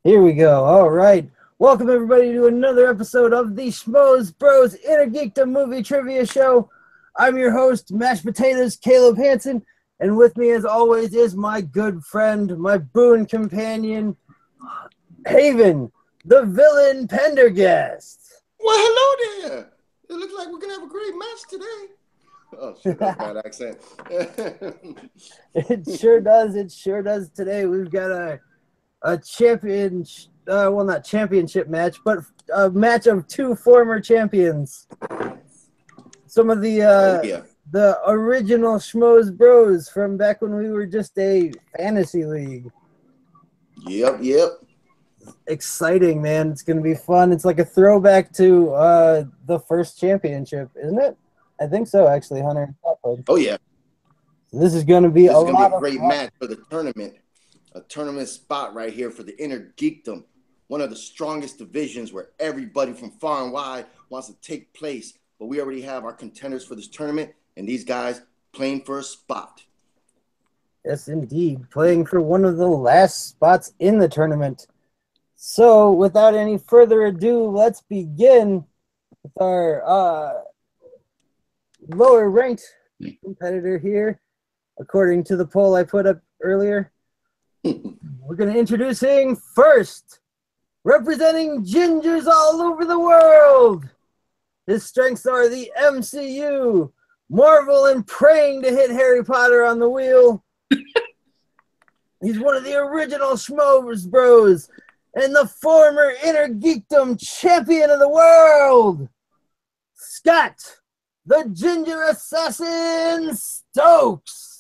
Here we go. All right. Welcome, everybody, to another episode of the Schmoes Bros Inner Geekdom Movie Trivia Show. I'm your host, Mashed Potatoes, Caleb Hansen, and with me, as always, is my good friend, my boon companion, Haven, the villain Pendergast. Well, hello there. It looks like we're going to have a great match today. Oh, shit, that's a bad accent. It sure does. It sure does today. We've got a champion, well, not championship match, but a match of two former champions. Some of the original Schmoes Bros from back when we were just a fantasy league. Yep. Exciting, man. It's going to be fun. It's like a throwback to the first championship, isn't it? I think so, actually, Hunter. Oh, yeah. So this is going to be a great match for the tournament. A tournament spot right here for the Inner Geekdom. One of the strongest divisions where everybody from far and wide wants to take place. But we already have our contenders for this tournament, and these guys playing for a spot. Yes, indeed. Playing for one of the last spots in the tournament. So, without any further ado, let's begin with our lower-ranked competitor here, according to the poll I put up earlier. We're going to introduce him first, representing gingers all over the world. His strengths are the MCU, Marvel, and praying to hit Harry Potter on the wheel. He's one of the original Schmoes Bros and the former Inner Geekdom champion of the world, Scott, the Ginger Assassin Stokes.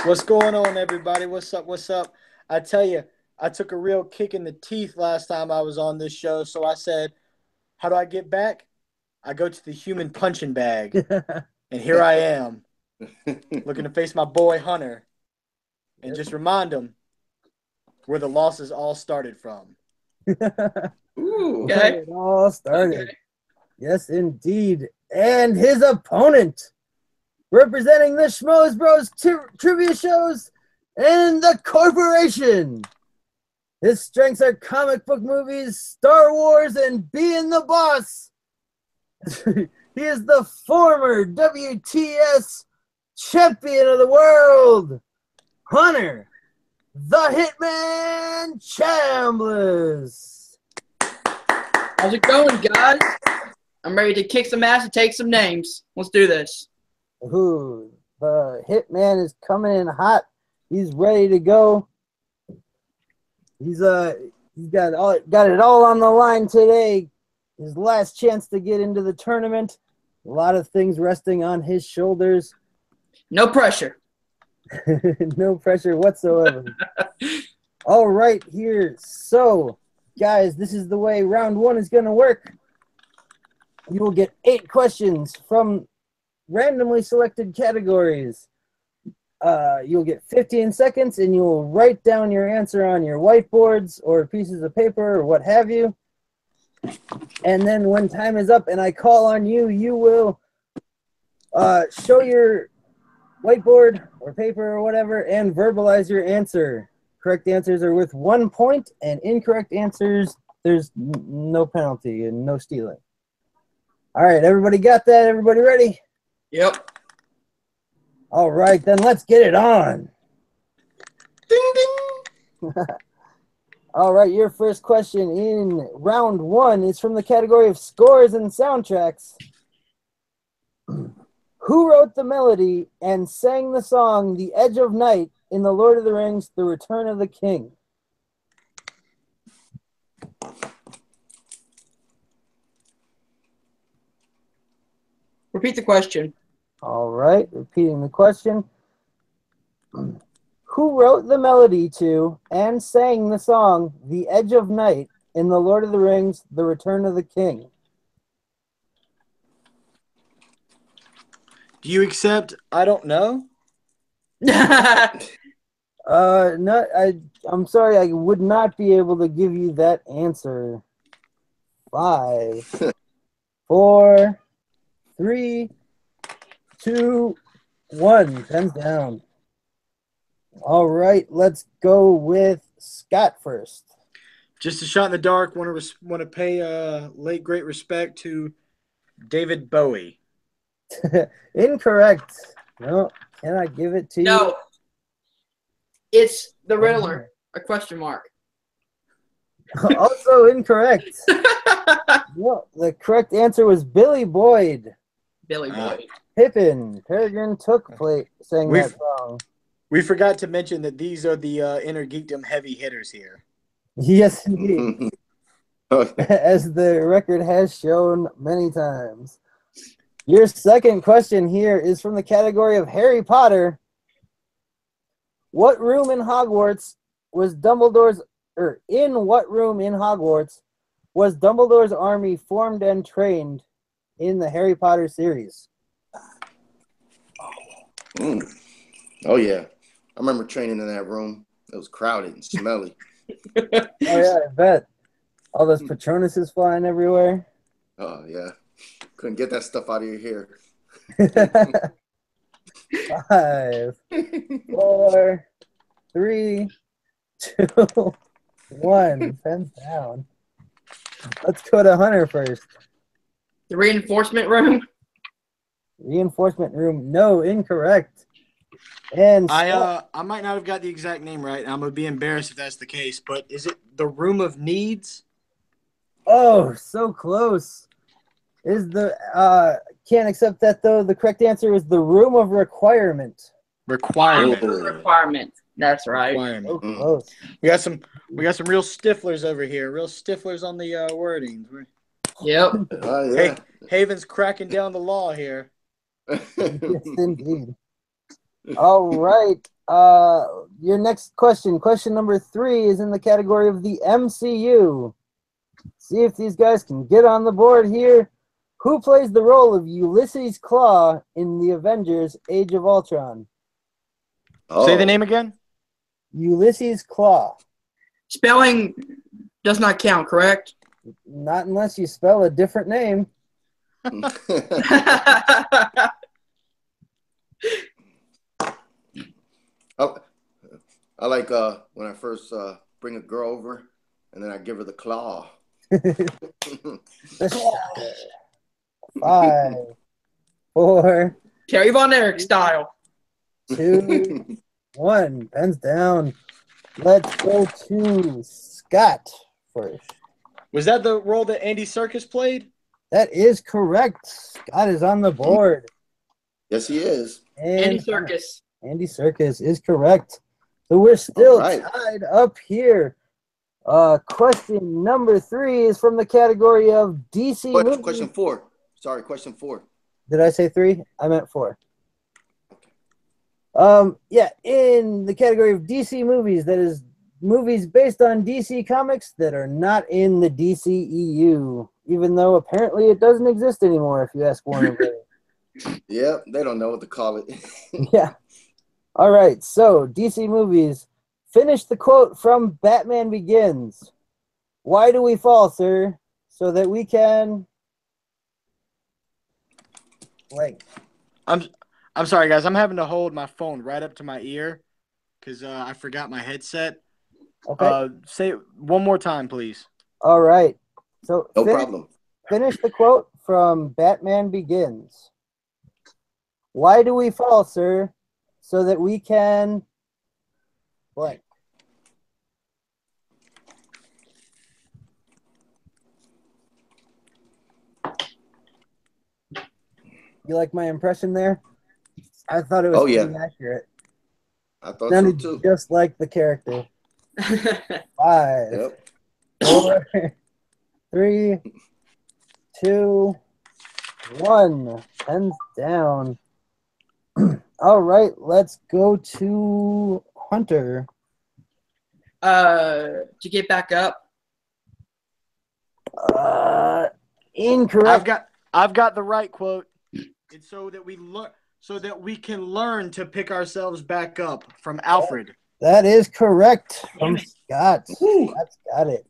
What's going on, everybody? What's up? I tell you, I took a real kick in the teeth last time I was on this show, so I said, how do I get back? I go to the human punching bag, and here I am, looking to face my boy Hunter, and just remind him where the losses all started from. Ooh, okay. It all started. Okay. Yes, indeed. And his opponent, representing the Schmoes Bros trivia shows and the corporation. His strengths are comic book movies, Star Wars, and being the boss. He is the former WTS champion of the world, Hunter, the Hitman Chambless. How's it going, guys? I'm ready to kick some ass and take some names. Let's do this. Ooh, the Hitman is coming in hot. He's ready to go. He's got it all on the line today. His last chance to get into the tournament. A lot of things resting on his shoulders. No pressure. No pressure whatsoever. All right, here. So, guys, this is the way round one is going to work. You will get 8 questions from randomly selected categories. You'll get 15 seconds, and you'll write down your answer on your whiteboards or pieces of paper or what have you. And then when time is up and I call on you, you will show your whiteboard or paper or whatever and verbalize your answer. Correct answers are worth 1 point, and incorrect answers, there's no penalty and no stealing. All right, everybody got that? Everybody ready? Yep. All right, then let's get it on. Ding, ding. All right, your first question in round one is from the category of scores and soundtracks. Who wrote the melody and sang the song The Edge of Night in The Lord of the Rings, The Return of the King? Repeat the question. All right, repeating the question. Who wrote the melody to and sang the song The Edge of Night in The Lord of the Rings, The Return of the King? Do you accept I don't know? No, I'm sorry, I would not be able to give you that answer. 5, 4, 3, 2, 1. Pen's down. All right, let's go with Scott first. Just a shot in the dark. Want to pay late great respect to David Bowie. Incorrect. No, cannot give it to you. No. It's the Riddler. A question mark. Also incorrect. No, the correct answer was Billy Boyd. Billy Boyd. Pippin, Peregrine Took Place, sang that song. We forgot to mention that these are the Inner Geekdom heavy hitters here. Yes, indeed. As the record has shown many times. Your second question here is from the category of Harry Potter. What room in Hogwarts was Dumbledore's, or in what room in Hogwarts was Dumbledore's army formed and trained in the Harry Potter series? Oh, yeah. I remember training in that room. It was crowded and smelly. Oh, yeah, I bet. All those Patronuses flying everywhere. Oh, yeah. Couldn't get that stuff out of your hair. 5, 4, 3, 2, 1. Pens down. Let's go to Hunter first. The reinforcement room. Reinforcement room. No, incorrect. And I might not have got the exact name right. I'm gonna be embarrassed if that's the case. But is it the Room of Needs? oh, so close. Is the can't accept that though. The correct answer is the Room of Requirement. Requirement. Requirement. That's right. Requirement. So close. We got some real stiflers over here. Real stiflers on the wordings. Yep. Oh, Hey, yeah. Haven's cracking down the law here. Yes, indeed. All right. Your next question, question number 3, is in the category of the MCU. See if these guys can get on the board here. Who plays the role of Ulysses Klaue in the Avengers: Age of Ultron? Say the name again. Ulysses Klaue. Spelling does not count, correct? Not unless you spell a different name. I like when I first bring a girl over and then I give her the claw. 5, 4, Terry Von Erich style. 2, 1. Pens down. Let's go to Scott first. Was that the role that Andy Serkis played? That is correct. Scott is on the board. Yes, he is. And Andy Serkis. Andy Serkis is correct. So we're still right. tied up here. Question number 3 is from the category of DC movies. Question 4. Sorry, question 4. Did I say 3? I meant 4. Yeah, in the category of DC movies, that is movies based on DC comics that are not in the DCEU, even though apparently it doesn't exist anymore, if you ask Warner Bros. Yep, they don't know what to call it. Yeah. All right, so DC movies. Finish the quote from Batman Begins. Why do we fall, sir? So that we can... blank. I'm sorry, guys. I'm having to hold my phone right up to my ear because I forgot my headset. Okay. Say it one more time, please. All right. So No problem. Finish the quote from Batman Begins. Why do we fall, sir? So that we can blank. You like my impression there? I thought it was pretty accurate. I thought Sounded so too. just like the character. 5, Yep. 4, 3, 2, 1. Pens down. All right, let's go to Hunter. To get back up. Incorrect. I've got the right quote. It's so that we can learn to pick ourselves back up from Alfred. That is correct from Scott. Scott's got it.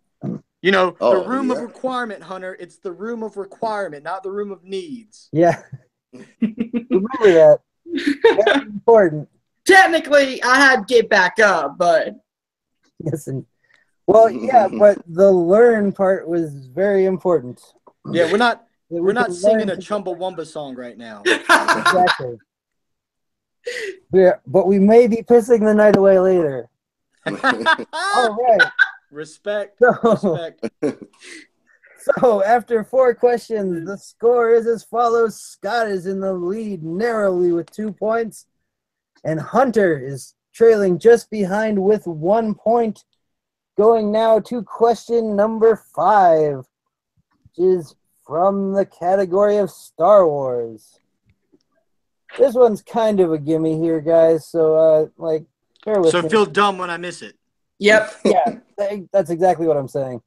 You know, the room of requirement, Hunter. It's the room of requirement, not the room of needs. Yeah. Remember that. Very important. technically, I had to get back up, but Yes, and well, yeah, but the learn part was very important. Yeah, we're not can singing learn a to- Chumbawamba song right now. Exactly. But we may be pissing the night away later. All right. Respect. So, so after 4 questions, the score is as follows. Scott is in the lead narrowly with 2 points, and Hunter is trailing just behind with 1 point. Going now to question number 5, which is from the category of Star Wars. This one's kind of a gimme here, guys. So, bear with So me. feel dumb when I miss it. yep. Yeah, that's exactly what I'm saying.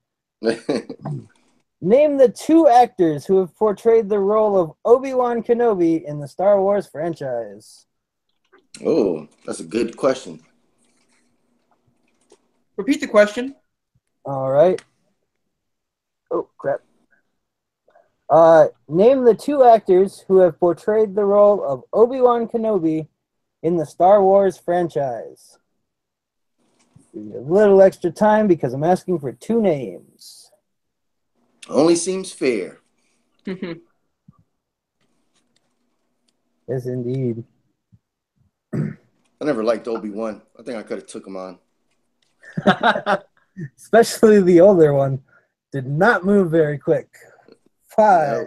Name the 2 actors who have portrayed the role of Obi-Wan Kenobi in the Star Wars franchise. Oh, that's a good question. Repeat the question. All right. Oh, crap. Name the 2 actors who have portrayed the role of Obi-Wan Kenobi in the Star Wars franchise. Give you a little extra time because I'm asking for 2 names. Only seems fair. Yes, indeed. I never liked Obi-Wan. I think I could have took him on. Especially the older one. Did not move very quick. 5.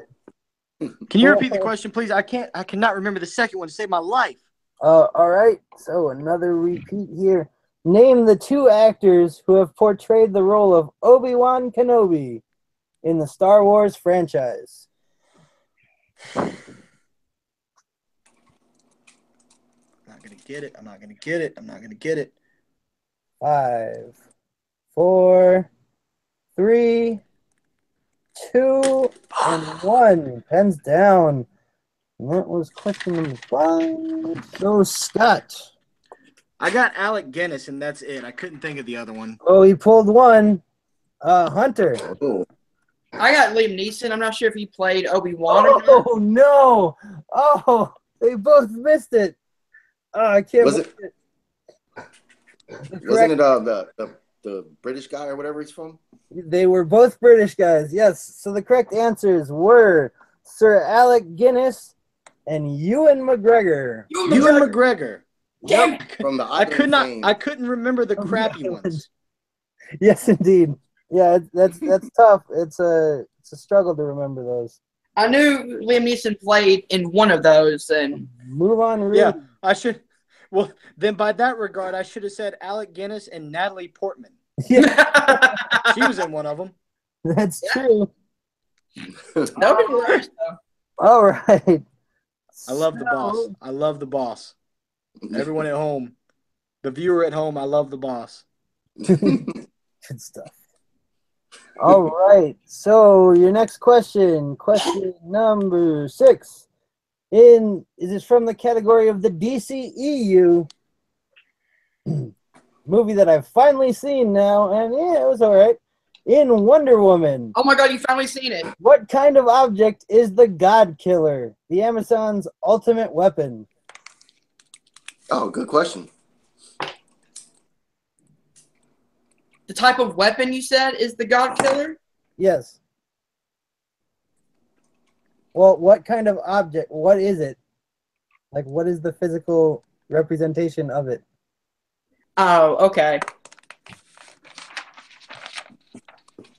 Can you repeat the question, please? I cannot remember the second one to save my life. All right. So another repeat here. Name the 2 actors who have portrayed the role of Obi-Wan Kenobi in the Star Wars franchise. I'm not going to get it. I'm not going to get it. I'm not going to get it. 5, 4, 3, 2, and 1. Pens down. And that was question number 5. So, Scott. I got Alec Guinness, and that's it. I couldn't think of the other one. Oh, he pulled 1. Hunter. Oh, I got Liam Neeson. I'm not sure if he played Obi-Wan or not. Oh, no. Oh, they both missed it. Oh, I can't Was believe it? it. Wasn't it the British guy or whatever he's from? They were both British guys, yes. So the correct answers were Sir Alec Guinness and Ewan McGregor. Ewan McGregor. Damn it. From the I Fame. couldn't remember the crappy ones. Yes, indeed. Yeah, that's tough. It's a struggle to remember those. I knew Liam Neeson played in one of those, and Move on, Reed. Yeah, I should. Well, then by that regard, I should have said Alec Guinness and Natalie Portman. Yeah, She was in one of them. that's true. that would be worse, though. All right. I love the boss. I love the boss. Everyone at home, the viewer at home, I love the boss. Good stuff. All right. So your next question number 6, is from the category of the DCEU movie that I've finally seen now, and yeah, it was all right. In Wonder Woman, Oh my God, you finally seen it. what kind of object is the God Killer, the Amazon's ultimate weapon? Oh, good question. The type of weapon you said is the God Killer? Yes. Well, what kind of object? What is it? Like, what is the physical representation of it? Oh, okay.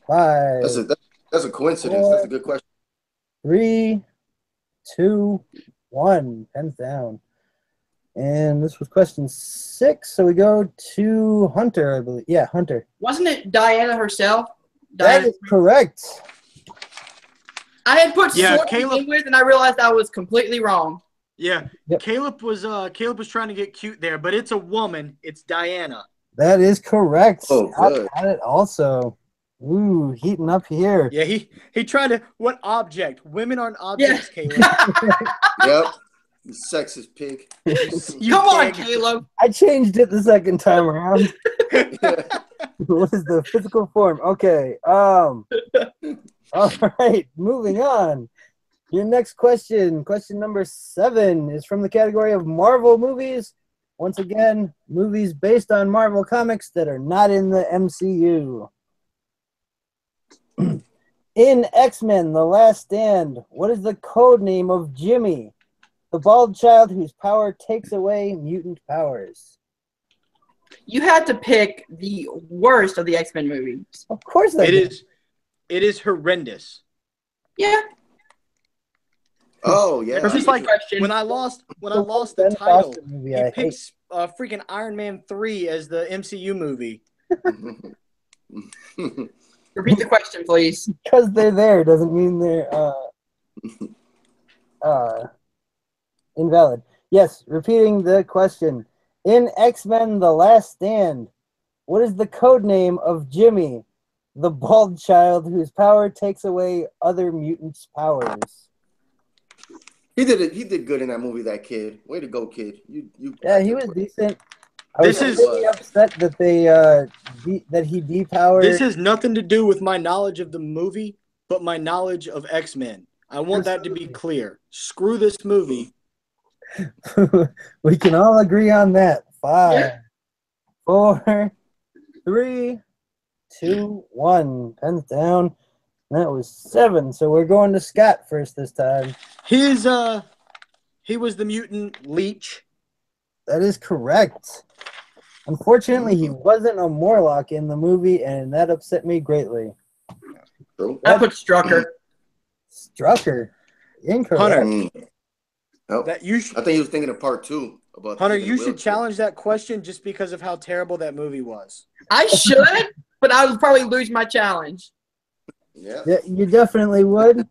5, That's a coincidence. That's a good question. 3, 2, 1. Pens down. And this was question 6, so we go to Hunter, I believe. Yeah, Hunter. Wasn't it Diana herself? That Diana? is correct. I had put Yeah, sword to Caleb- begin with, and I realized I was completely wrong. Yeah, Yep. Caleb was trying to get cute there, but it's a woman. It's Diana. That is correct. Oh, Scott good. got it also. Ooh, heating up here. Yeah, he tried to. What object? Women aren't objects, Caleb. Yep. You sexist pig. You Come on, pig. Caleb. I changed it the second time around. What is the physical form? Okay. All right. Moving on. Your next question number 7, is from the category of Marvel movies, Once again, movies based on Marvel Comics that are not in the MCU. In X-Men: The Last Stand, what is the code name of Jimmy, the bald child whose power takes away mutant powers? You had to pick the worst of the X-Men movies. Of course I did. It is horrendous. Yeah. Oh yeah. It's just like Question. when I lost the Ben title, Foster movie he I picks freaking Iron Man 3 as the MCU movie. Repeat the question, please. Because they're there doesn't mean they're invalid. Yes, repeating the question. In X-Men: The Last Stand, what is the code name of Jimmy, the bald child whose power takes away other mutants' powers? He did good in that movie. That kid, way to go, kid. Yeah, he was decent. I This was is- really upset that they that he depowered. This has nothing to do with my knowledge of the movie, but my knowledge of X-Men. I want that to be clear. Screw this movie. We can all agree on that. 5, Yeah. 4, 3, 2, 1. Pens down. That was 7. So we're going to Scott first this time. He was the mutant Leech. That is correct. Unfortunately, he wasn't a Morlock in the movie, and that upset me greatly. I put Strucker. Strucker. Incorrect. Hunter. Nope. That you I think he was thinking of part 2 about Hunter, the you should wheelchair. challenge that question just because of how terrible that movie was. I should, but I would probably lose my challenge. Yeah. Yeah, you definitely would,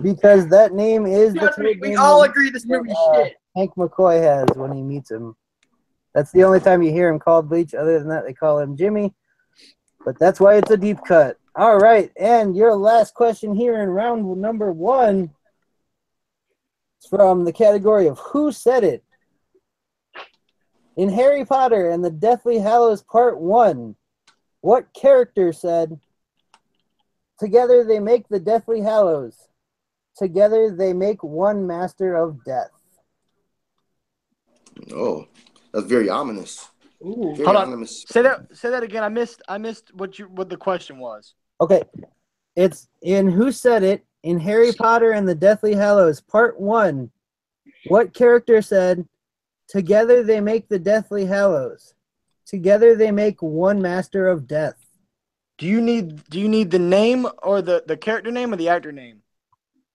because that name is the Trust me, code we name all that, agree this movie's shit. Hank McCoy has when he meets him. That's the only time you hear him called Bleach. Other than that, they call him Jimmy. But that's why it's a deep cut. All right, and your last question here in round number 1 is from the category of Who Said It? In Harry Potter and the Deathly Hallows Part 1, what character said, "Together they make the Deathly Hallows. Together they make one Master of Death"? Oh, that's very ominous. Ooh. Very Hold on. ominous. Say that again. I missed what the question was. Okay, it's in Who Said It? In Harry Potter and the Deathly Hallows Part 1, what character said, "Together they make the Deathly Hallows. Together they make one Master of Death"? Do you need the name or the character name or the actor name?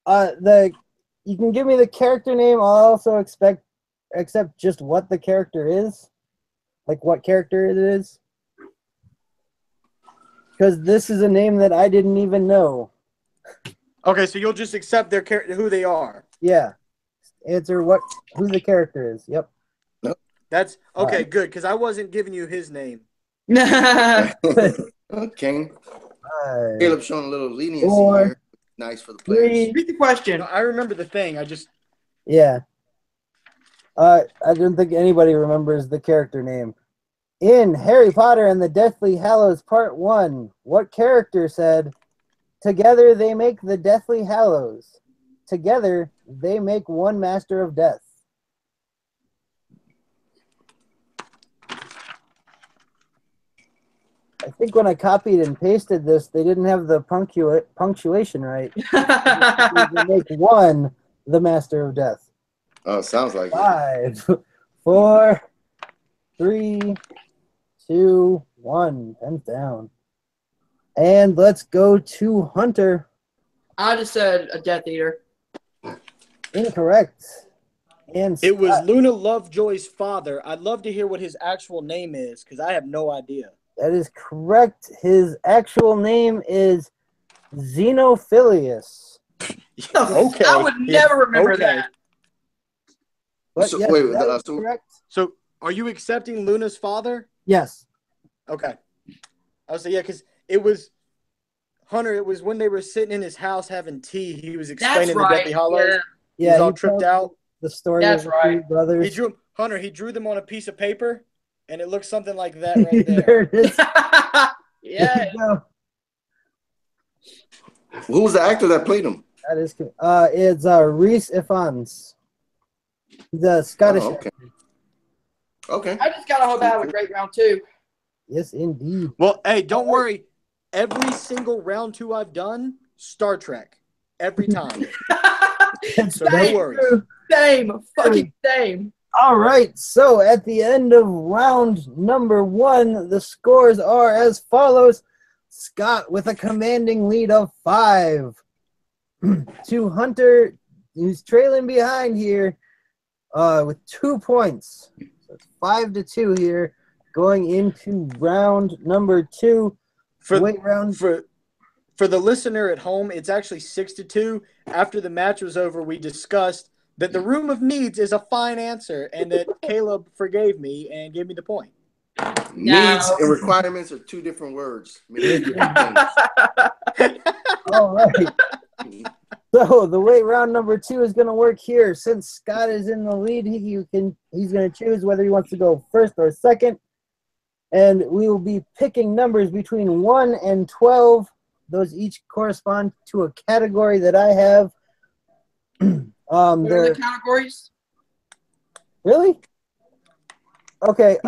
You can give me the character name. I'll also accept just what the character is, like what character it is, because this is a name that I didn't even know. Okay, so you'll just accept their character, who they are. Yeah, answer who the character is. Yep. That's okay. Good, because I wasn't giving you his name. Okay. 5, Caleb showing a little leniency 4, here. Nice for the players. 3. Repeat the question. I remember the thing. I just Yeah. I don't think anybody remembers the character name. In Harry Potter and the Deathly Hallows Part 1, what character said, "Together they make the Deathly Hallows. Together they make one Master of Death"? I think when I copied and pasted this, they didn't have the punctuation right. They make one the Master of Death. Oh, sounds like it. 5, 4, 3, 2, 1. Pens down. And let's go to Hunter. I just said a Death Eater. Incorrect. And it was Scott. Luna Lovejoy's father. I'd love to hear what his actual name is because I have no idea. That is correct. His actual name is Xenophilius. Okay. I would never remember Okay. that. But So, yes, wait, that is so- correct. So, are you accepting Luna's father? Yes. Okay. I was like, yeah, because it was Hunter. It was when they were sitting in his house having tea. He was That's explaining the right. Deathly Hallows. Yeah. He was all he tripped tells out. The story That's of the right. three brothers. He drew them on a piece of paper, and it looks something like that right there. There it is. Yeah. There you go. Who was the actor that played him? That is it's Rhys Ifans. He's a Scottish Oh, okay. actor. Okay. I just gotta hope I have a great round 2. Yes, indeed. Well, hey, don't worry. Every single round 2 I've done, Star Trek. Every time. So no worries. Same. Fucking same. All right. So at the end of round number 1, the scores are as follows. Scott with a commanding lead of 5 to Hunter, who's trailing behind here with 2 points. So it's 5-2 here going into round number 2. For the listener at home, it's actually 6-2. After the match was over, we discussed that the room of needs is a fine answer and that Caleb forgave me and gave me the point. Needs and requirements are 2 different words. All right. So the way round number 2 is going to work here, since Scott is in the lead, he's going to choose whether he wants to go first or second. And we will be picking numbers between 1 and 12. Those each correspond to a category that I have. What are the categories? Really? Okay,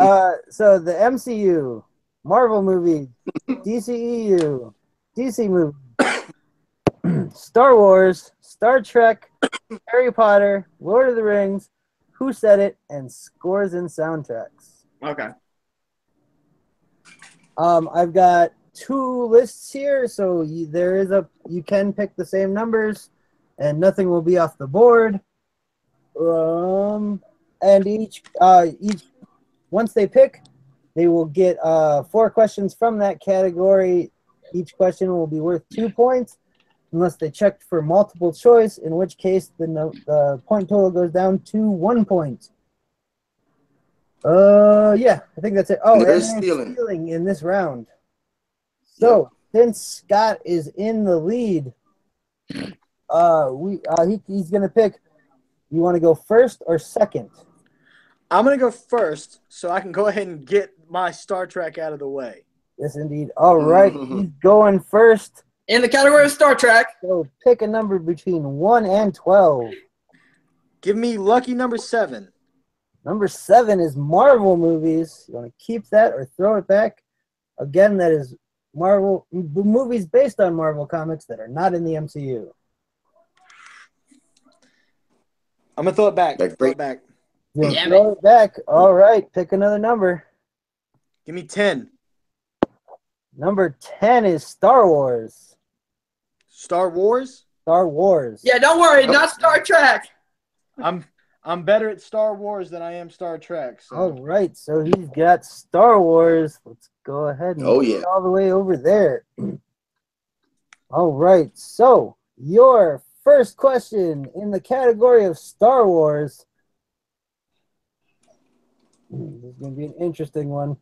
so the MCU, Marvel movie, DCEU, DC movie, Star Wars, Star Trek, Harry Potter, Lord of the Rings, Who Said It, and scores and soundtracks. Okay. I've got 2 lists here, so you can pick the same numbers, and nothing will be off the board. And each once they pick, they will get 4 questions from that category. Each question will be worth 2 points, unless they checked for multiple choice, in which case the point total goes down to 1 point. Yeah, I think that's it. Oh, and there's stealing in this round. So since Scott is in the lead, he's gonna pick. You want to go first or second? I'm gonna go first, so I can go ahead and get my Star Trek out of the way. Yes, indeed. All right, he's going first. In the category of Star Trek. So pick a number between 1 and 12. Give me lucky number 7. Number 7 is Marvel movies. You want to keep that or throw it back? Again, that is Marvel movies based on Marvel comics that are not in the MCU. I'm gonna throw it back. Throw it back. Throw it back. All right, pick another number. Give me 10. Number 10 is Star Wars. Star Wars? Star Wars. Yeah, don't worry, not Star Trek. I'm better at Star Wars than I am Star Trek. So. All right, so he's got Star Wars. Let's go ahead and get all the way over there. All right, so your first question in the category of Star Wars. This is going to be an interesting one.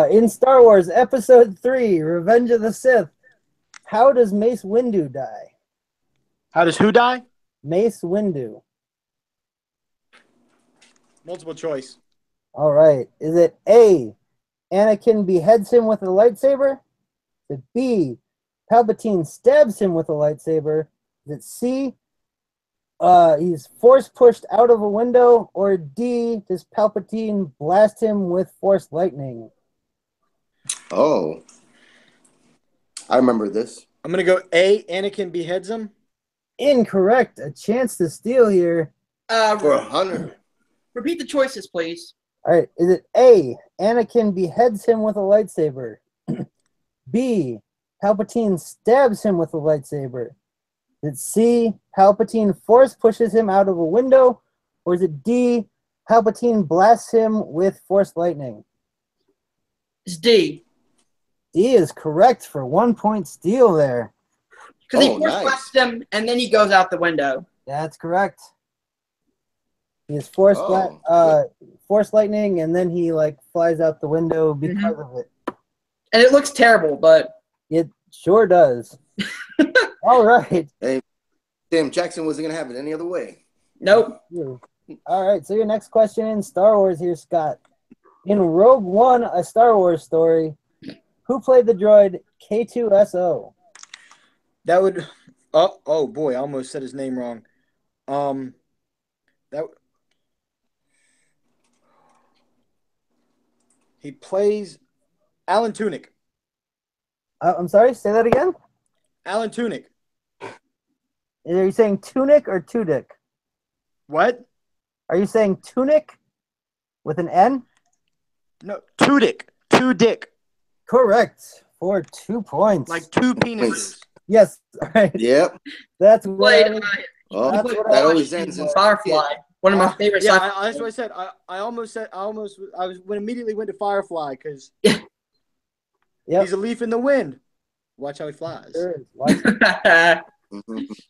In Star Wars Episode 3, Revenge of the Sith, how does Mace Windu die? How does who die? Mace Windu. Multiple choice. All right. Is it A, Anakin beheads him with a lightsaber? Is it B, Palpatine stabs him with a lightsaber? Is it C, he's force pushed out of a window? Or D, does Palpatine blast him with force lightning? Oh. I remember this. I'm going to go A, Anakin beheads him. Incorrect. A chance to steal here. For 100. Repeat the choices, please. All right. Is it A, Anakin beheads him with a lightsaber? B, Palpatine stabs him with a lightsaber? Is it C, Palpatine force pushes him out of a window? Or is it D, Palpatine blasts him with force lightning? It's D. D is correct for 1 point steal there. Because he force blasts him and then he goes out the window. That's correct. He is force lightning and then he flies out the window because of it. And it looks terrible, but it sure does. All right. Hey, Sam Jackson wasn't gonna have it any other way. Nope. All right. So your next question in Star Wars here, Scott. In Rogue One, a Star Wars story, who played the droid K2SO? That would. Oh boy, I almost said his name wrong. He plays Alan Tudyk. I'm sorry, say that again? Alan Tudyk. Are you saying tunic or tudic? What? Are you saying tunic with an N? No, Tudyk. Tudyk. Correct. For 2 points. Like two penises. Yes. All right. Yep. That's what Played, Oh, That's what that I always ends in Firefly. One of my favorite. Yeah, sci-fi that's what I said. I immediately went to Firefly because Yep. he's a leaf in the wind. Watch how he flies. Sure is. Watch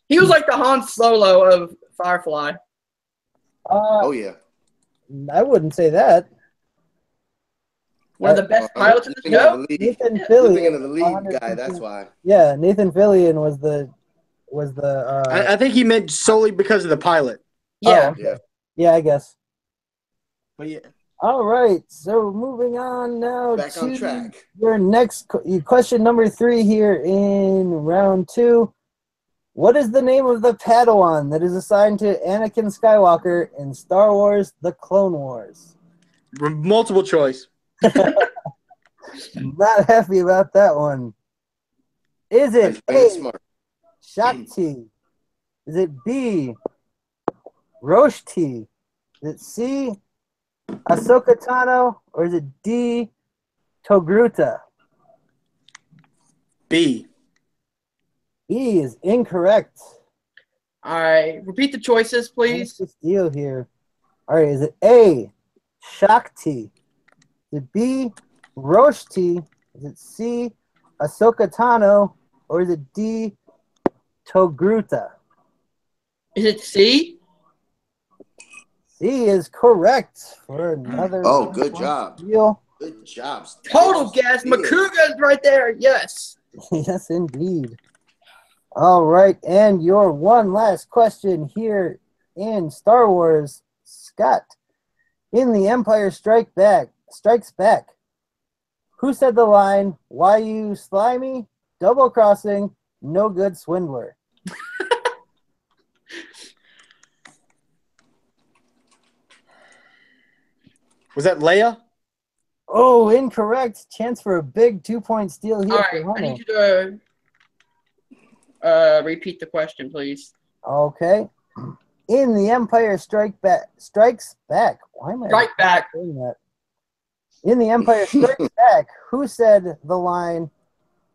He was like the Han Solo of Firefly. Oh yeah. I wouldn't say that. One of the best pilots in the Thinking of show. the lead. Nathan You're Fillion. thinking of the lead 100%. guy. That's why. Yeah, Nathan Fillion was the. I think he meant solely because of the pilot. Yeah. Yeah. Yeah, I guess. But yeah. All right, so moving on now Back to on track. your next question, number 3 here in round 2. What is the name of the Padawan that is assigned to Anakin Skywalker in Star Wars: The Clone Wars? Multiple choice. Not happy about that one. Is it That's A, smart. Shakti? Is it B, Roshti? Is it C, Ahsoka Tano? Or is it D, Togruta? B. E is incorrect. All right. Repeat the choices, please. What's the deal here? All right, is it A, Shakti? Is it B, Roshti? Is it C, Ahsoka Tano? Or is it D, Togruta? Is it C? C is correct for another. Oh, good job. Deal. Good job. Total guess. Makuga's right there. Yes. Yes, indeed. All right, and your one last question here in Star Wars, Scott. In The Empire Strikes Back, who said the line, "Why you slimy, double-crossing, no good swindler"? Was that Leia? Oh, incorrect. Chance for a big 2-point steal here All for right. I Hunter. need you to repeat the question, please. Okay. In The Empire Strikes Back. Why am I Strike back. saying that? In The Empire Strikes Back, who said the line,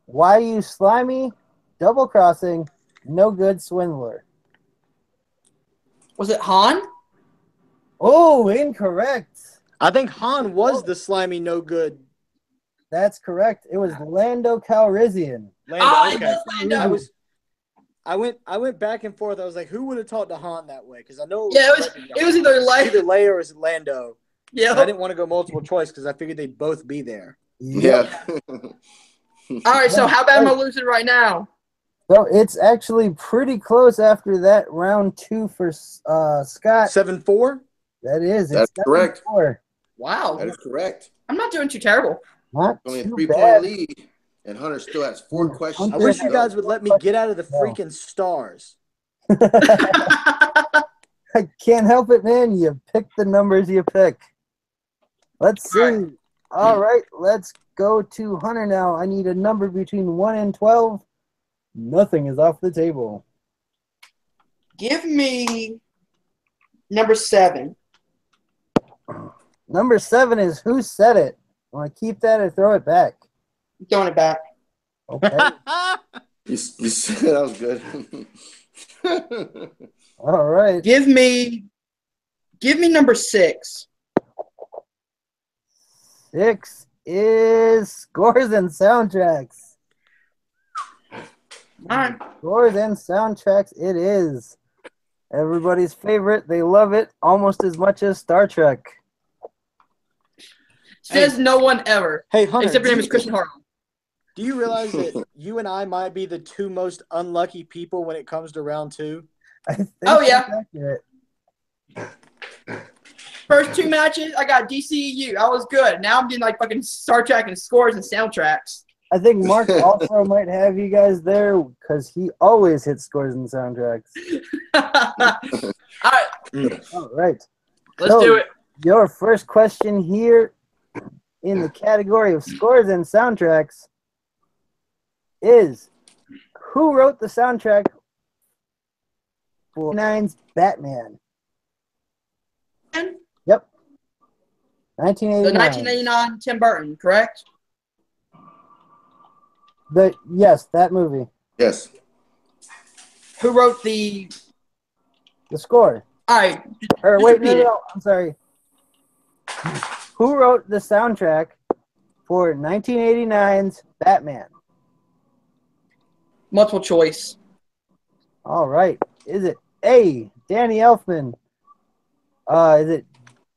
"Why you slimy, double-crossing, no good swindler"? Was it Han? Oh, incorrect. I think Han was the slimy no good. That's correct. It was Lando Calrissian. Lando. Oh, Okay. Lando. I went back and forth. I was like, who would have talked to Han that way? Because I know It was either either Leia or is Lando. Yeah. And I didn't want to go multiple choice because I figured they'd both be there. Yeah. All right. So how bad am I losing right now? So it's actually pretty close after that round 2 for Scott. 7-4. That is. That's it's correct. 7-4. Wow. That is correct. I'm not doing too terrible. Not Only a too 3-point bad. lead, and Hunter still has 4 questions. I wish you guys would let me get out of the freaking stars. I can't help it, man. You pick the numbers you pick. Let's see. All right, let's go to Hunter now. I need a number between 1 and 12. Nothing is off the table. Give me number 7. Number 7 is Who Said It? Want to keep that or throw it back? Throwing it back. Okay. You said that was good. All right. Give me number 6. 6 is Scores and Soundtracks. All right. Scores and Soundtracks it is. Everybody's favorite. They love it almost as much as Star Trek. Says no one ever. Hey, Hunter. Except your name is Christian Harlan. Do you realize that you and I might be the 2 most unlucky people when it comes to round 2? I think Oh, yeah. that's accurate. First 2 matches, I got DCEU. I was good. Now I'm getting like fucking Star Trek and Scores and Soundtracks. I think Mark also might have you guys there because he always hits Scores and Soundtracks. All right. All right. Let's do it. Your first question here in the category of scores and soundtracks is who wrote the soundtrack for '89's Batman? Yep. 1989. The 1989 Tim Burton, correct? Yes, that movie. Yes. Who wrote the score? All right. Or just wait, repeat no, I'm sorry. Who wrote the soundtrack for 1989's Batman? Multiple choice. All right. Is it A, Danny Elfman? Is it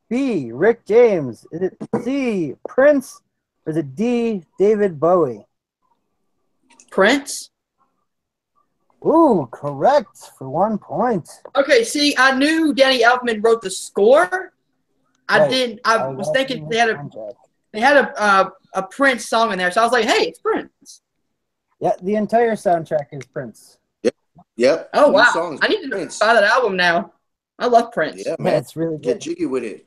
B, Rick James? Is it C, Prince? Or is it D, David Bowie? Prince. Ooh, correct for 1 point. Okay, see, I knew Danny Elfman wrote the score. I Right. didn't. I was thinking they had soundtrack. a Prince song in there, so I was like, hey, it's Prince. Yeah, the entire soundtrack is Prince. Yep. Oh, New wow. songs, I need to Prince. buy that album now. I love Prince. Yeah, Yeah, man. it's really Get good. jiggy with it.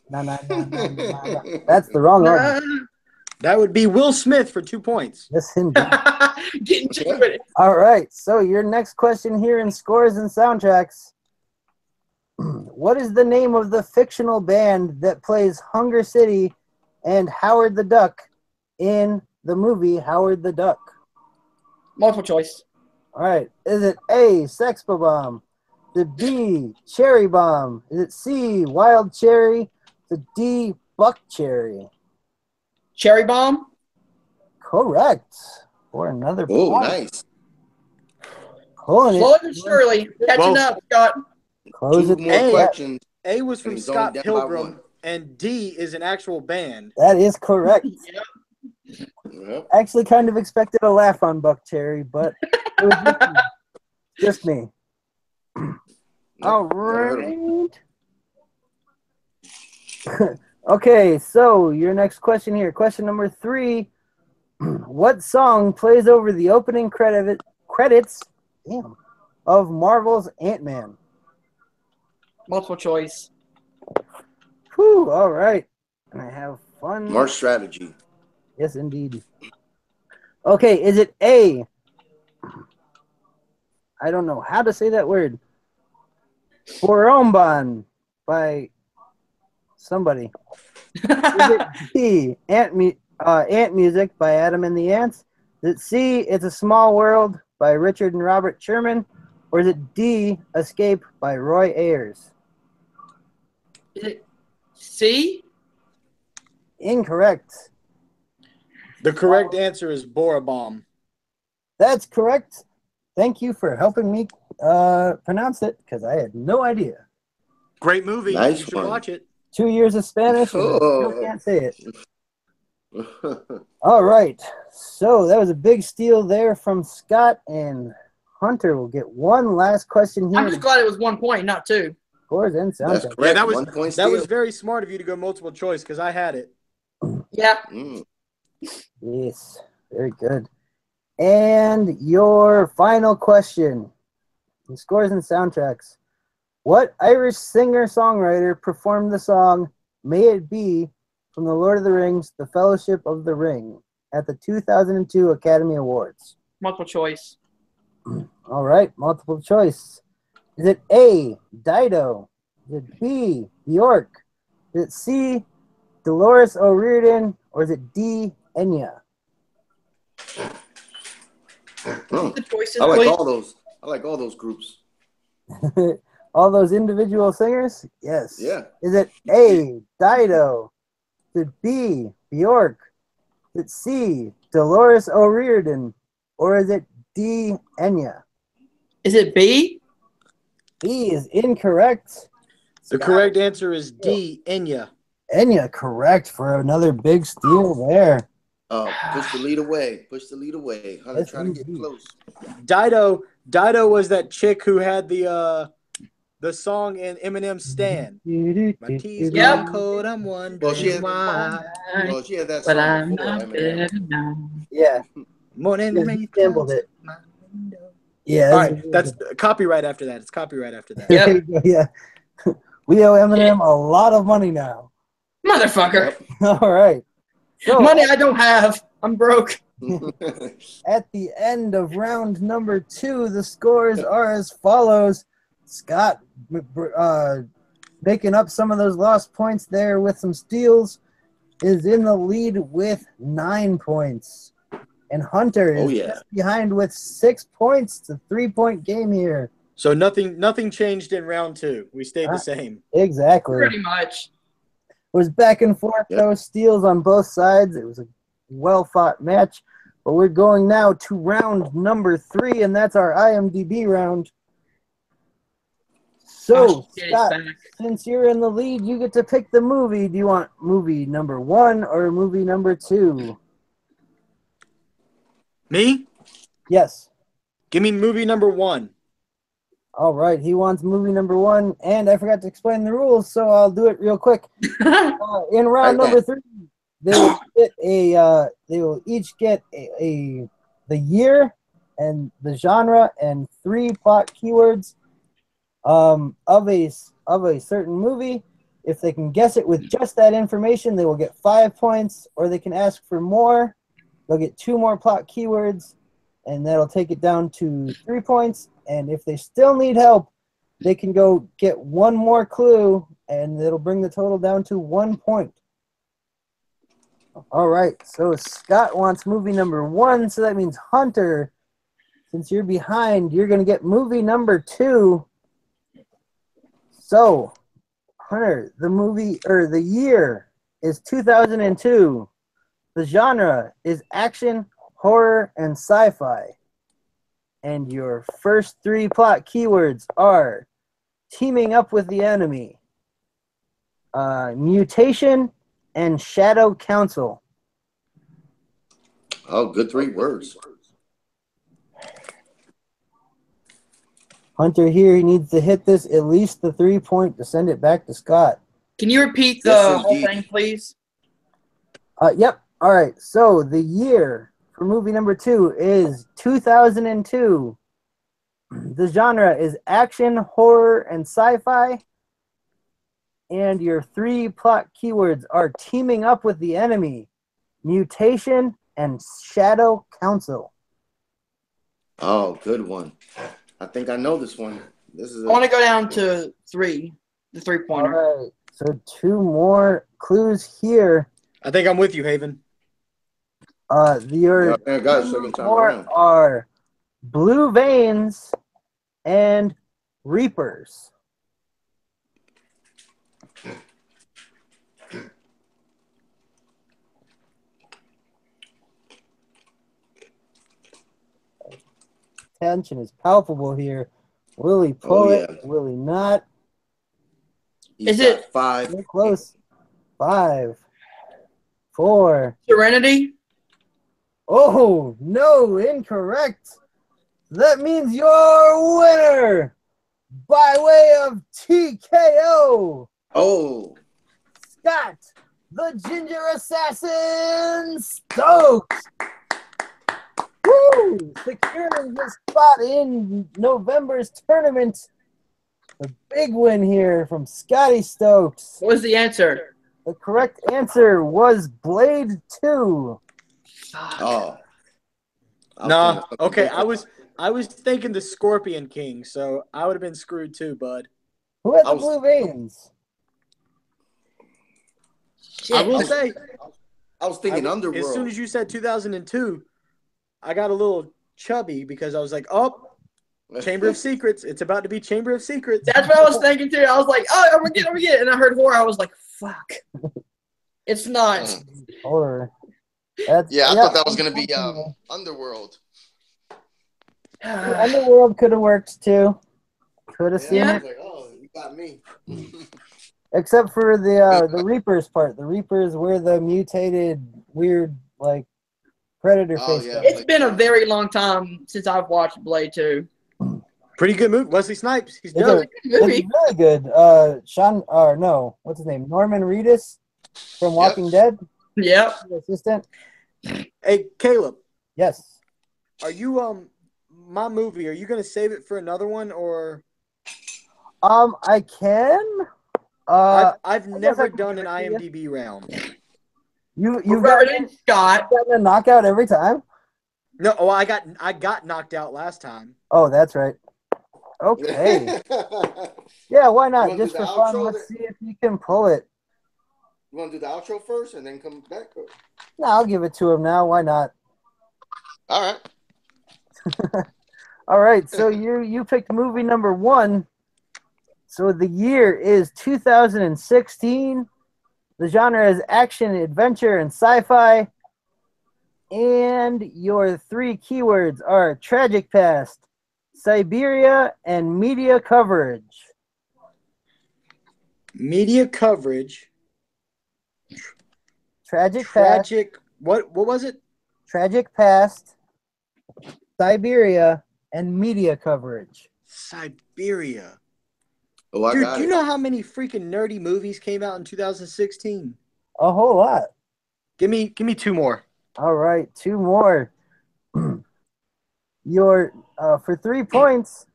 No. That's the wrong album. That would be Will Smith for 2 points. Yes, indeed. Getting jiggy with it. All right, so your next question here in scores and soundtracks. What is the name of the fictional band that plays Hunger City and Howard the Duck in the movie Howard the Duck? Multiple choice. All right, is it A, Sex Bomb? Is it B, Cherry Bomb? Is it C, Wild Cherry? Is it D, Buck Cherry? Cherry Bomb. Correct. For another Oh, point. nice. Pulling it. Slowly but surely. Catching up, Scott. Close Two it. more A. questions. A was And from he's only Scott down by Pilgrim, one. and D is an actual band. That is correct. Yep. Actually, kind of expected a laugh on Buck Cherry, but it was just me. All right. Okay, so your next question here. Question number 3. What song plays over the opening credits of Marvel's Ant-Man? Multiple choice. Whew, all right. And I have fun. Smart strategy. Yes, indeed. Okay, is it A? I don't know how to say that word. Boromban by somebody. Is it B, Ant Music by Adam and the Ants? Is it C, It's a Small World by Richard and Robert Sherman? Or is it D, Escape by Roy Ayers? Is it C? Incorrect. The correct answer is Borabomb. That's correct. Thank you for helping me pronounce it, because I had no idea. Great movie. Nice You should one. watch it. 2 years of Spanish, and I still Oh. can't say it. All right. So that was a big steal there from Scott, and Hunter will get one last question here. I'm just glad it was 1 point, not 2. Scores and That's soundtrack. correct. Yeah, that was 1 point that was steal. very smart of you to go multiple choice because I had it. Yeah. Mm. Yes, very good. And your final question, in scores and soundtracks. What Irish singer-songwriter performed the song May It Be from The Lord of the Rings, The Fellowship of the Ring at the 2002 Academy Awards? Multiple choice. All right, multiple choice. Is it A, Dido? Is it B, Bjork? Is it C, Dolores O'Riordan? Or is it D, Enya? The choices, I like please. all those. I like all those groups. All those individual singers? Yes. Yeah. Is it A, Dido? Is it B, Bjork? Is it C, Dolores O'Riordan? Or is it D, Enya? Is it B? B is incorrect. The correct answer is D, Enya. Enya, correct for another big steal there. Push the lead away. Push the lead away. Hunter, Yes, try to get indeed. close. Dido was that chick who had the song in Eminem's Stand. My tea's Yep. getting cold, I'm wondering Well, she had, why. well, she had that But song I'm before not Eminem. better now. Yeah, Morning yeah, rain he sampled comes it. my window. Yeah, All right, that's copyright after that. It's copyright after that. Yep. There you go, yeah. We owe Eminem a lot of money now. Motherfucker. Yep. All right. So, Money I don't have. I'm broke. at the end of round number 2, the scores are as follows. Scott making up some of those lost points there with some steals is in the lead with 9 points. And Hunter is just behind with 6 points. It's a 3-point game here. So nothing changed in round 2. We stayed the same. Exactly. Pretty much. It was back and forth, though. Steals on both sides. It was a well-fought match. But we're going now to round number 3, and that's our IMDb round. So, Scott, since you're in the lead, you get to pick the movie. Do you want movie number 1 or movie number 2? Me? Yes. Give me movie number 1. All right, he wants movie number 1, and I forgot to explain the rules, so I'll do it real quick. In round number 3, they will each get the year and the genre and 3 plot keywords of a certain movie. If they can guess it with just that information, they will get 5 points, or they can ask for more. They'll get 2 more plot keywords, and that'll take it down to 3 points. And if they still need help, they can go get 1 more clue, and it'll bring the total down to 1 point. All right, so Scott wants movie number 1, so that means Hunter, since you're behind, you're going to get movie number 2. So, Hunter, the movie, or the year is 2002. The genre is action, horror, and sci-fi. And your first 3 plot keywords are teaming up with the enemy, mutation, and shadow council. Oh, good 3 words. Hunter here, he needs to hit this at least the 3-point to send it back to Scott. Can you repeat the whole thing, please? Yep. All right. So the year for movie number 2 is 2002. The genre is action, horror, and sci-fi. And your 3 plot keywords are teaming up with the enemy, mutation, and shadow council. Oh, good one. I think I know this one. I want to go down to 3, the 3-pointer. All right. So 2 more clues here. I think I'm with you, Haven. The more are blue veins and reapers. Tension is palpable here. Will he pull it? Will he not? Is it 5? We're close. 5, 4. Serenity? Oh, no, incorrect. That means your winner by way of TKO. Oh. Scott, the Ginger Assassin Stokes. Woo! Securing his spot in November's tournament. The big win here from Scotty Stokes. What was the answer? The correct answer was Blade 2. Oh. No. Okay, I was thinking the Scorpion King, so I would have been screwed too, bud. Who had the blue veins? I will say, I was thinking Underworld. As soon as you said 2002, I got a little chubby because I was like, oh, Chamber of Secrets. It's about to be Chamber of Secrets. That's what I was thinking too. I was like, oh, I'm gonna get it. And I heard horror. I was like, fuck. It's not. Horror. I thought that was going to be Underworld. Underworld could have worked too. Could have seen it. Like, oh, you got me. Except for the Reapers part. The Reapers were the mutated, weird, like, predator face. Yeah. It's been a very long time since I've watched Blade 2. Pretty good movie. Wesley Snipes. He's It's dope. really good. What's his name? Norman Reedus from Walking Dead. Yep. Assistant. Hey, Caleb. Yes. Are you my movie? Are you gonna save it for another one or? I can. I've never done an IMDb round. You've President Scott. gotten a knockout every time? No, oh, I got knocked out last time. Oh, that's right. Okay. Yeah, why not? wanna Just do for the fun, outro let's see if you can pull it. You want to do the outro first and then come back? No, I'll give it to him now. Why not? All right. All right, so you picked movie number 1. So the year is 2016. The genre is action, adventure, and sci-fi. And your 3 keywords are tragic past, Siberia, and media coverage. Media coverage. Tragic past, Tragic. What was it? tragic past, Siberia, and media coverage. Siberia. Oh, I Dude, got do you it. know how many freaking nerdy movies came out in 2016? A whole lot. Give me 2 more. All right, 2 more. Your for 3 points,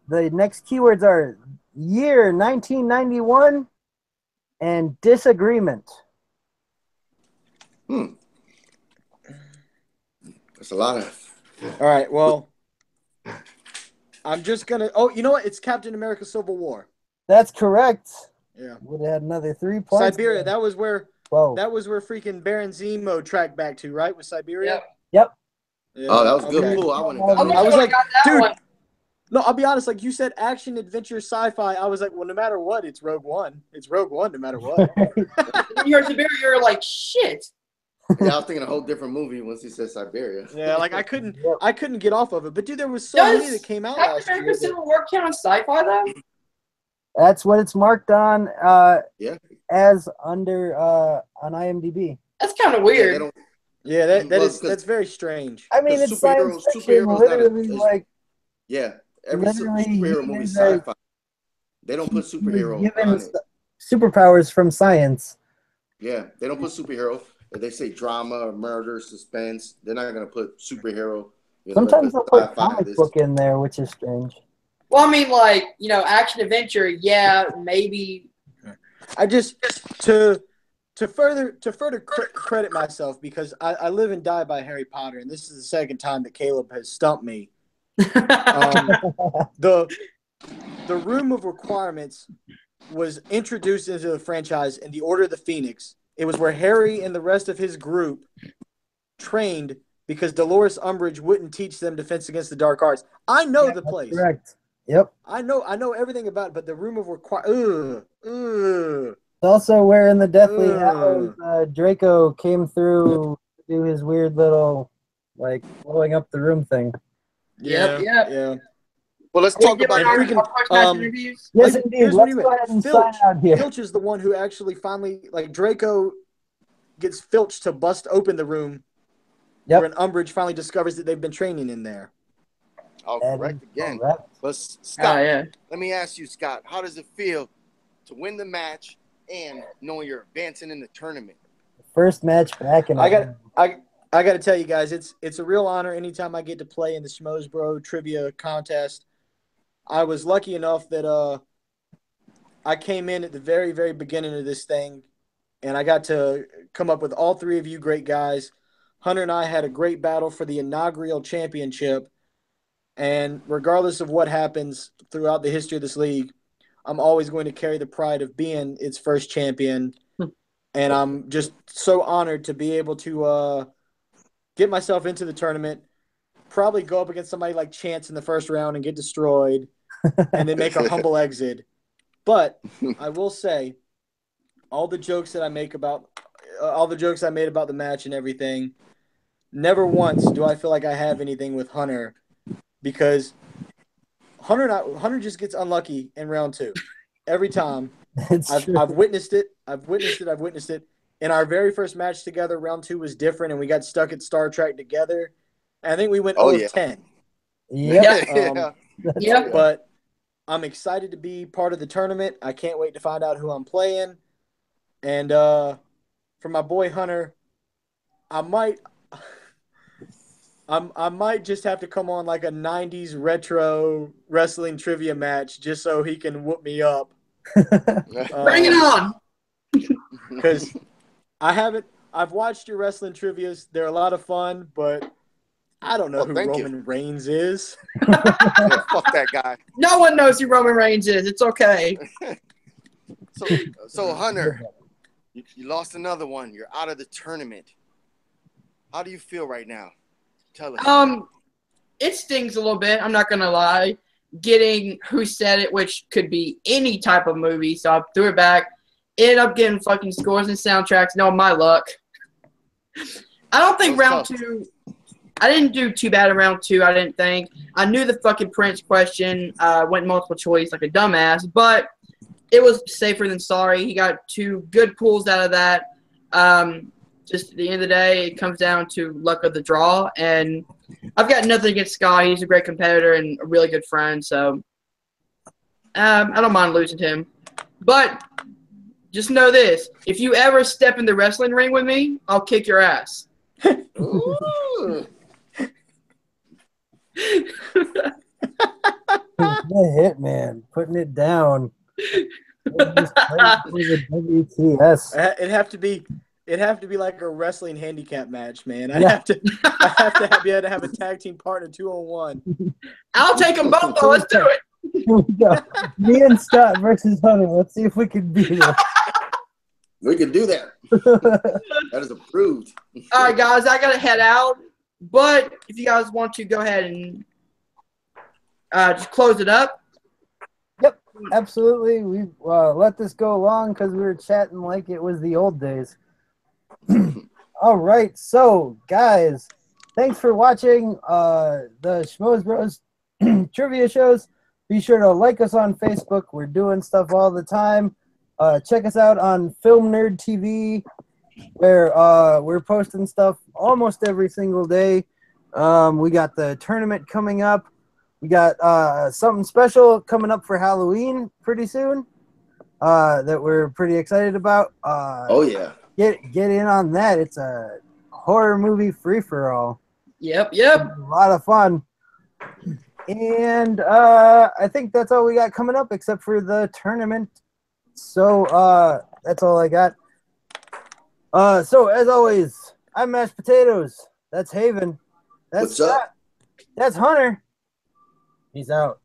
the next keywords are year 1991 and disagreement. That's a lot of. All right, well, I'm just going to... Oh, you know what? It's Captain America Civil War. That's correct. Yeah. Would have had another 3 points. Siberia, that was where Whoa. freaking Baron Zemo tracked back to, right? With Siberia? Yep. Yeah, Oh, that was a good okay. pull. I wouldn't I have got I it. was like, got that dude. one. No, I'll be honest. Like you said, action, adventure, sci-fi. I was like, well, no matter what, it's Rogue One. It's Rogue One, no matter what. When you heard Siberia, you were like, shit. Yeah, I was thinking a whole different movie once he said Siberia. Yeah, like I couldn't get off of it. But dude, there was so many that came out Captain last America year. Civil War count on sci-fi though? That's what it's marked on Yeah. as under on IMDb. That's kind of Yeah, weird. they don't. Yeah, Well, that's very strange. I mean, Because it's science fiction, superheroes literally not yeah, every Literally, superhero movie he's a- sci-fi. They don't put he was superhero given on it. superpowers from science. Yeah, they don't put superhero. If they say drama or murder, suspense, they're not gonna put superhero. You know, Sometimes they'll put sci-fi, comic this- book in there, which is strange. Well, I mean, like, you know, action adventure, yeah, maybe. I just to further credit myself because I live and die by Harry Potter, and this is the second time that Caleb has stumped me. The Room of Requirements was introduced into the franchise in the Order of the Phoenix. It was where Harry and the rest of his group trained because Dolores Umbridge wouldn't teach them Defense Against the Dark Arts. I know the place. Correct. Yep. I know everything about it, but the Room of Requirements. It's also where in the Deathly Hallows Draco came through to do his weird little, like, blowing up the room thing. Yeah. Well, let's talk about our- it. Interviews. Yes, Like, indeed. here's what Let's he go meant. ahead and Filch. sign out here. Filch is the one who actually finally, like, Draco gets Filch to bust open the room Yep. when Umbridge finally discovers that they've been training in there. I'll That correct is again. correct. But Scott, yeah. let me ask you, Scott, how does it feel to win the match and knowing you're advancing in the tournament? First match back in I got to tell you guys, it's a real honor anytime I get to play in the Schmoes Bro trivia contest. I was lucky enough that I came in at the very, very beginning of this thing, and I got to come up with all 3 of you great guys. Hunter and I had a great battle for the inaugural championship, and regardless of what happens throughout the history of this league, I'm always going to carry the pride of being its first champion, and I'm just so honored to be able to get myself into the tournament, probably go up against somebody like Chance in the first round and get destroyed, and then make a humble exit. But I will say, all the jokes that I make about all the jokes I made about the match and everything, never once do I feel like I have anything with Hunter, because Hunter just gets unlucky in round 2 every time. I've witnessed it. I've witnessed it. In our very first match together, round 2 was different, and we got stuck at Star Trek together. And I think we went 0-10. Yep. Yeah. But I'm excited to be part of the tournament. I can't wait to find out who I'm playing. And for my boy Hunter, I might just have to come on like a 90s retro wrestling trivia match just so he can whoop me up. Bring it on. Because I haven't I've watched your wrestling trivias. They're a lot of fun, but I don't know who Roman Reigns is. Yeah, fuck that guy. No one knows who Roman Reigns is. It's okay. So Hunter, you lost another one. You're out of the tournament. How do you feel right now? Tell us. It stings a little bit. I'm not gonna lie. Getting Who Said It, which could be any type of movie, so I threw it back. Ended up getting fucking scores and soundtracks. No, my luck. I don't think round two. I didn't do too bad in round two. I didn't think. I knew the fucking Prince question. Went multiple choice like a dumbass, but it was safer than sorry. He got 2 good pulls out of that. Just at the end of the day, it comes down to luck of the draw. And I've got nothing against Scott. He's a great competitor and a really good friend. So I don't mind losing to him. But just know this. If you ever step in the wrestling ring with me, I'll kick your ass. Ooh. The Hitman, putting it down. WTS. It'd have to be like a wrestling handicap match, man. I have to be able to have a tag team partner 2-on-1. I'll take them both, though. Let's do it. Here we go. Me and Scott versus Hunter. Let's see if we can beat it. We can do that. That is approved. All right, guys, I got to head out. But if you guys want to, go ahead and just close it up. Yep, absolutely. We let this go along because we were chatting like it was the old days. All right, so guys, thanks for watching the Schmoes Bros trivia shows. Be sure to like us on Facebook. We're doing stuff all the time. Check us out on filmnerdtv, where we're posting stuff almost every single day. We got the tournament coming up. We got something special coming up for Halloween pretty soon that we're pretty excited about. Oh, yeah. Get in on that. It's a horror movie free-for-all. Yep. A lot of fun. And I think that's all we got coming up except for the tournament. So that's all I got. So as always, I'm Mashed Potatoes. That's Haven. That's What's up? Scott. That's Hunter. Peace out.